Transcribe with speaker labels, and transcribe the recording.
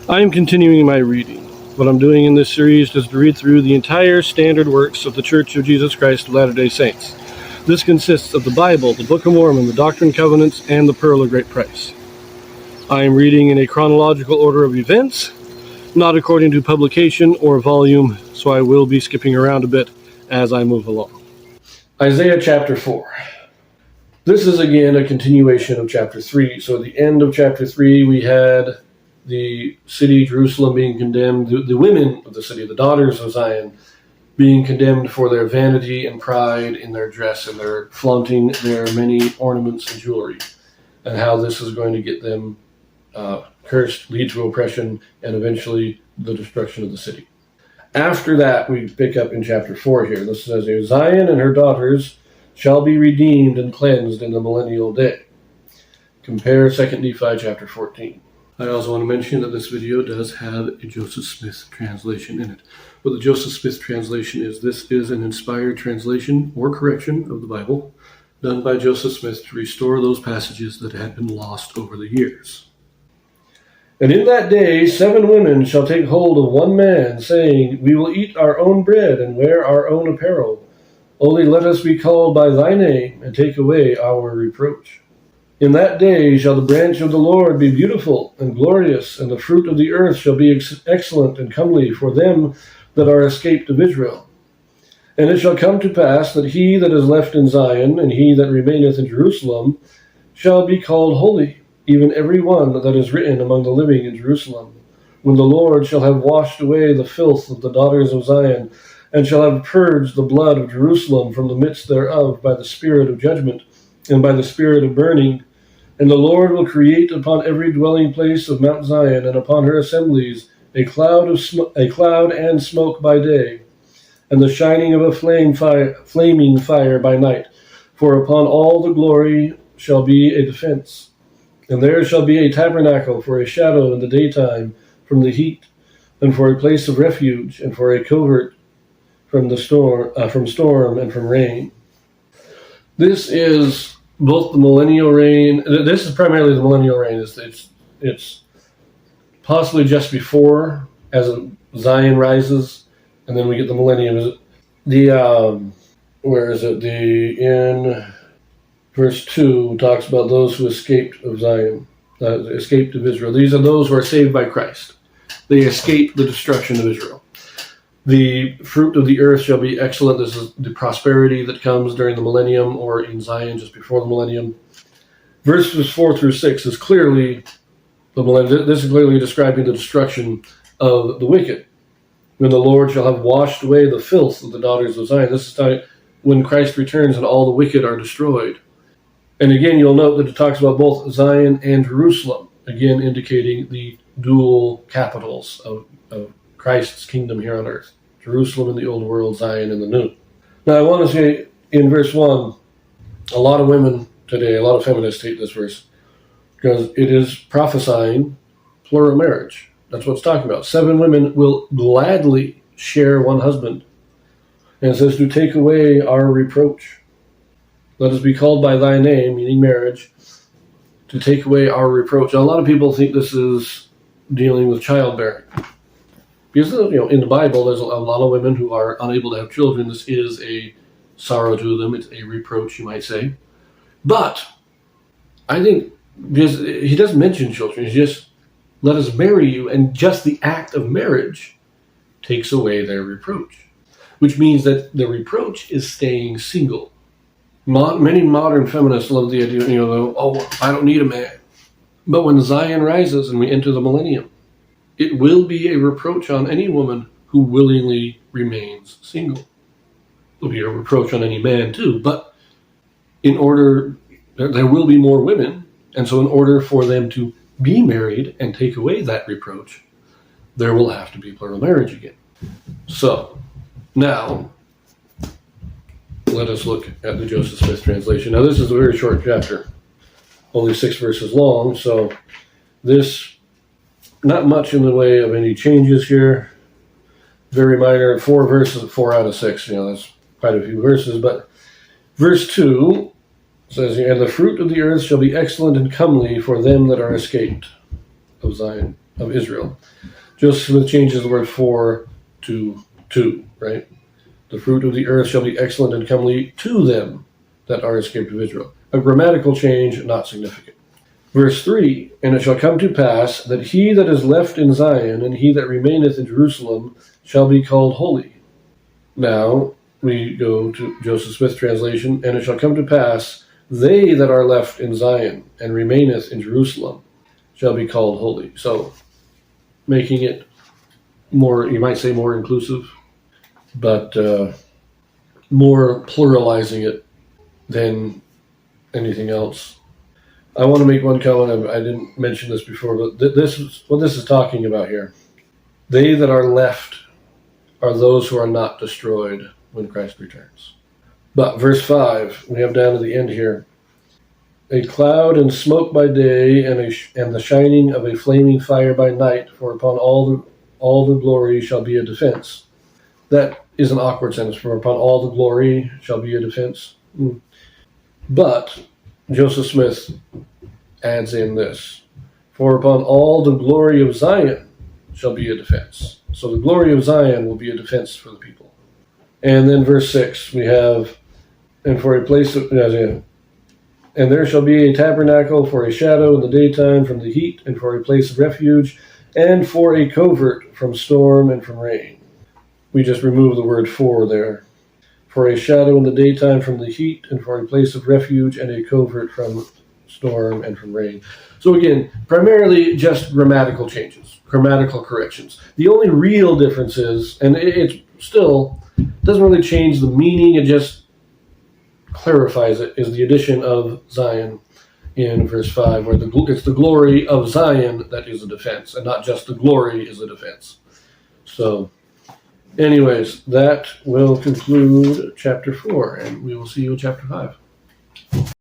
Speaker 1: I am continuing my reading. What I'm doing in this series is to read through the entire standard works of the Church of Jesus Christ of Latter-day Saints. This consists of the Bible, the Book of Mormon, the Doctrine and Covenants, and the Pearl of Great Price. I am reading in a chronological order of events, not according to publication or volume, so I will be skipping around a bit as I move along. Isaiah chapter 4. This is again a continuation of chapter 3. So at the end of chapter 3, we had the city, Jerusalem, being condemned, the women of the city, the daughters of Zion, being condemned for their vanity and pride in their dress and their flaunting their many ornaments and jewelry, and how this is going to get them cursed, lead to oppression, and eventually the destruction of the city. After that, we pick up in chapter 4 here. This says, Zion and her daughters shall be redeemed and cleansed in the millennial day. Compare 2 Nephi chapter 14. I also want to mention that this video does have a Joseph Smith translation in it. What the Joseph Smith translation is, this is an inspired translation or correction of the Bible done by Joseph Smith to restore those passages that had been lost over the years. And in that day 7 women shall take hold of one man, saying, We will eat our own bread and wear our own apparel. Only let us be called by thy name, and take away our reproach. In that day shall the branch of the Lord be beautiful and glorious, and the fruit of the earth shall be excellent and comely for them that are escaped of Israel. And it shall come to pass that he that is left in Zion, and he that remaineth in Jerusalem, shall be called holy, even every one that is written among the living in Jerusalem, when the Lord shall have washed away the filth of the daughters of Zion, and shall have purged the blood of Jerusalem from the midst thereof by the spirit of judgment, and by the spirit of burning. And the Lord will create upon every dwelling place of Mount Zion, and upon her assemblies, a cloud and smoke by day, and the shining of a flaming fire by night. For upon all the glory shall be a defense. And there shall be a tabernacle for a shadow in the daytime from the heat, and for a place of refuge, and for a covert from storm and from rain. This is both the millennial reign. This is primarily the millennial reign. It's possibly just before, as Zion rises, and then we get the millennium. In verse 2 talks about those who escaped of Zion, escaped of Israel. These are those who are saved by Christ. They escaped the destruction of Israel. The fruit of the earth shall be excellent. This is the prosperity that comes during the millennium, or in Zion just before the millennium. Verses 4 through 6 is clearly the millennium. This is clearly describing the destruction of the wicked. When the Lord shall have washed away the filth of the daughters of Zion. This is when Christ returns and all the wicked are destroyed. And again, you'll note that it talks about both Zion and Jerusalem, again indicating the dual capitals of Christ's kingdom here on earth. Jerusalem in the old world, Zion in the new. Now I want to say in verse 1, a lot of women today, a lot of feminists hate this verse because it is prophesying plural marriage. That's what it's talking about. 7 women will gladly share one husband. And it says to take away our reproach. Let us be called by thy name, meaning marriage, to take away our reproach. Now, a lot of people think this is dealing with childbearing. Because, in the Bible, there's a lot of women who are unable to have children. This is a sorrow to them. It's a reproach, you might say. But I think, because he doesn't mention children, he's just, let us marry you, and just the act of marriage takes away their reproach. Which means that the reproach is staying single. Many modern feminists love the idea, I don't need a man. But when Zion rises and we enter the millennium, it will be a reproach on any woman who willingly remains single. It will be a reproach on any man too, but there will be more women, and so in order for them to be married and take away that reproach, there will have to be plural marriage again. So, now, let us look at the Joseph Smith translation. Now, this is a very short chapter, only 6 verses long, so this, not much in the way of any changes here. Very minor, 4 verses, 4 out of 6, that's quite a few verses, but verse 2 says, And the fruit of the earth shall be excellent and comely for them that are escaped of Zion. of Israel. Joseph Smith changes the word for to two, right? The fruit of the earth shall be excellent and comely to them that are escaped of Israel. A grammatical change, not significant. Verse 3, and it shall come to pass that he that is left in Zion and he that remaineth in Jerusalem shall be called holy. Now, we go to Joseph Smith translation, and it shall come to pass, they that are left in Zion and remaineth in Jerusalem shall be called holy. So, making it more, you might say more inclusive, but more pluralizing it than anything else. I want to make one comment. I didn't mention this before, but this is what this is talking about here. They that are left are those who are not destroyed when Christ returns. But verse 5, we have down to the end here. A cloud and smoke by day, and the shining of a flaming fire by night, for upon all the glory shall be a defense. That is an awkward sentence, for upon all the glory shall be a defense. But Joseph Smith adds in this, for upon all the glory of Zion shall be a defense. So the glory of Zion will be a defense for the people. And then verse 6, we have, and for a place of, and there shall be a tabernacle for a shadow in the daytime from the heat, and for a place of refuge, and for a covert from storm and from rain. We just remove the word for there. For a shadow in the daytime from the heat, and for a place of refuge, and a covert from storm and from rain. So again, primarily just grammatical changes, grammatical corrections. The only real difference is, and it still doesn't really change the meaning, it just clarifies it, is the addition of Zion in verse 5, where it's the glory of Zion that is a defense, and not just the glory is a defense. So, anyways, that will conclude chapter 4, and we will see you in chapter 5.